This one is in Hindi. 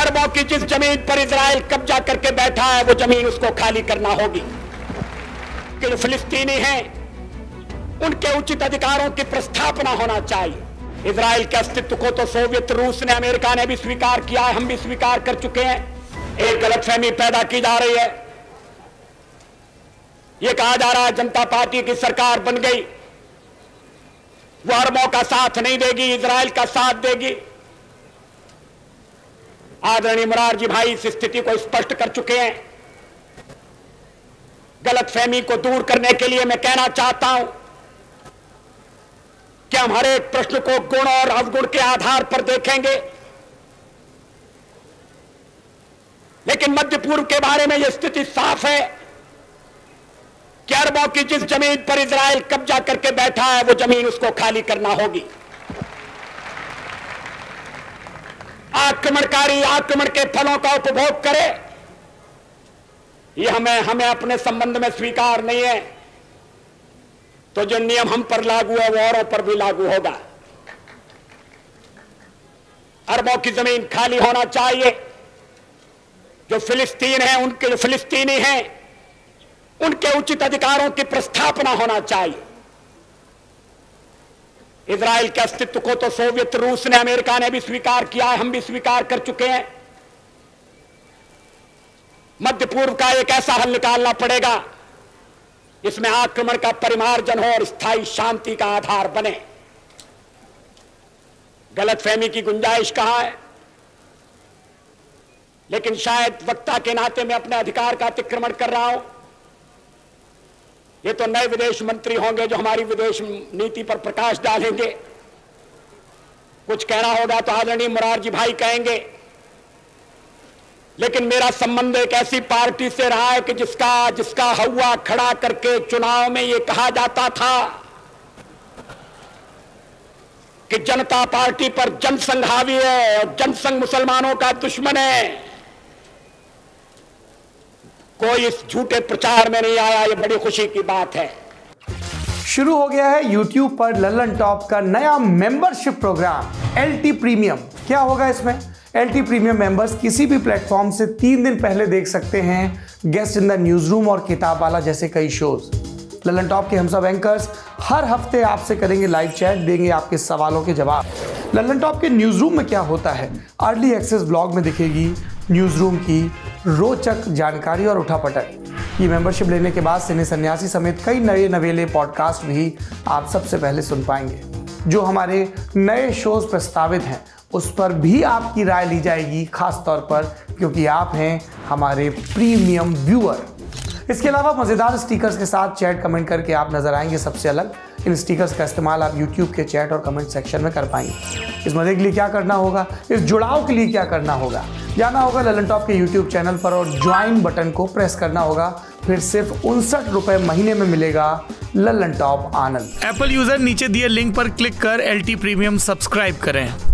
अरबों की जिस जमीन पर इजराइल कब्जा करके बैठा है वो जमीन उसको खाली करना होगी। कि जो फिलिस्तीनी हैं उनके उचित अधिकारों की प्रस्थापना होना चाहिए। इजराइल के अस्तित्व को तो सोवियत रूस ने, अमेरिका ने भी स्वीकार किया है, हम भी स्वीकार कर चुके हैं। एक गलतफहमी पैदा की जा रही है, यह कहा जा रहा है जनता पार्टी की सरकार बन गई, वो अरबों का साथ नहीं देगी, इजराइल का साथ देगी। आदरणीय मोरारजी भाई इस स्थिति को स्पष्ट कर चुके हैं। गलतफहमी को दूर करने के लिए मैं कहना चाहता हूं कि हम हर एक प्रश्न को गुण और अवगुण के आधार पर देखेंगे, लेकिन मध्य पूर्व के बारे में यह स्थिति साफ है कि अरबों की जिस जमीन पर इजराइल कब्जा करके बैठा है वो जमीन उसको खाली करना होगी। आक्रमणकारी आक्रमण के फलों का उपभोग करे, यह हमें अपने संबंध में स्वीकार नहीं है, तो जो नियम हम पर लागू है वो औरों पर भी लागू होगा। अरबों की जमीन खाली होना चाहिए। जो फिलिस्तीन है, उनके जो फिलिस्तीनी हैं उनके उचित अधिकारों की प्रस्थापना होना चाहिए। इजराइल के अस्तित्व को तो सोवियत रूस ने, अमेरिका ने भी स्वीकार किया है, हम भी स्वीकार कर चुके हैं। मध्य पूर्व का एक ऐसा हल निकालना पड़ेगा इसमें आक्रमण का परिमार्जन हो और स्थायी शांति का आधार बने। गलतफहमी की गुंजाइश कहां है, लेकिन शायद वक्ता के नाते मैं अपने अधिकार का अतिक्रमण कर रहा हूं। ये तो नए विदेश मंत्री होंगे जो हमारी विदेश नीति पर प्रकाश डालेंगे। कुछ कहना होगा तो आदरणीय मोरारजी भाई कहेंगे, लेकिन मेरा संबंध एक ऐसी पार्टी से रहा है कि जिसका हवा खड़ा करके चुनाव में यह कहा जाता था कि जनता पार्टी पर जनसंघ हावी है और जनसंघ मुसलमानों का दुश्मन है। कोई इस झूठे प्रचार में नहीं आया, ये बड़ी खुशी की बात है। शुरू हो गया है YouTube पर लल्लन टॉप का नया मेंबरशिप प्रोग्राम LT प्रीमियम। क्या होगा इसमें? LT प्रीमियम मेंबर्स किसी भी प्लेटफॉर्म से 3 दिन पहले देख सकते हैं guest in the news room और किताब वाला जैसे कई शोज। लल्लन टॉप के हम सब एंकर्स हर हफ्ते आपसे करेंगे लाइव चैट, देंगे आपके सवालों के जवाब। लल्लन टॉप के न्यूज रूम में क्या होता है, अर्ली एक्सेस ब्लॉग में दिखेगी न्यूज रूम की रोचक जानकारी और उठापटक। ये मेंबरशिप लेने के बाद सिने सन्यासी समेत कई नए नवेले पॉडकास्ट भी आप सबसे पहले सुन पाएंगे। जो हमारे नए शोज प्रस्तावित हैं उस पर भी आपकी राय ली जाएगी, खास तौर पर क्योंकि आप हैं हमारे प्रीमियम व्यूअर। इसके अलावा मजेदार स्टिकर्स के साथ चैट कमेंट करके आप नजर आएंगे सबसे अलग। इन स्टिकर्स का इस्तेमाल आप YouTube के चैट और कमेंट सेक्शन में कर पाएंगे। इस मजे के लिए क्या करना होगा, इस जुड़ाव के लिए क्या करना होगा, जाना होगा लल्लन टॉप के YouTube चैनल पर और ज्वाइन बटन को प्रेस करना होगा। फिर सिर्फ 59 रुपए महीने में मिलेगा लल्लन टॉप आनंद। एप्पल यूजर नीचे दिए लिंक पर क्लिक कर LT प्रीमियम सब्सक्राइब करें।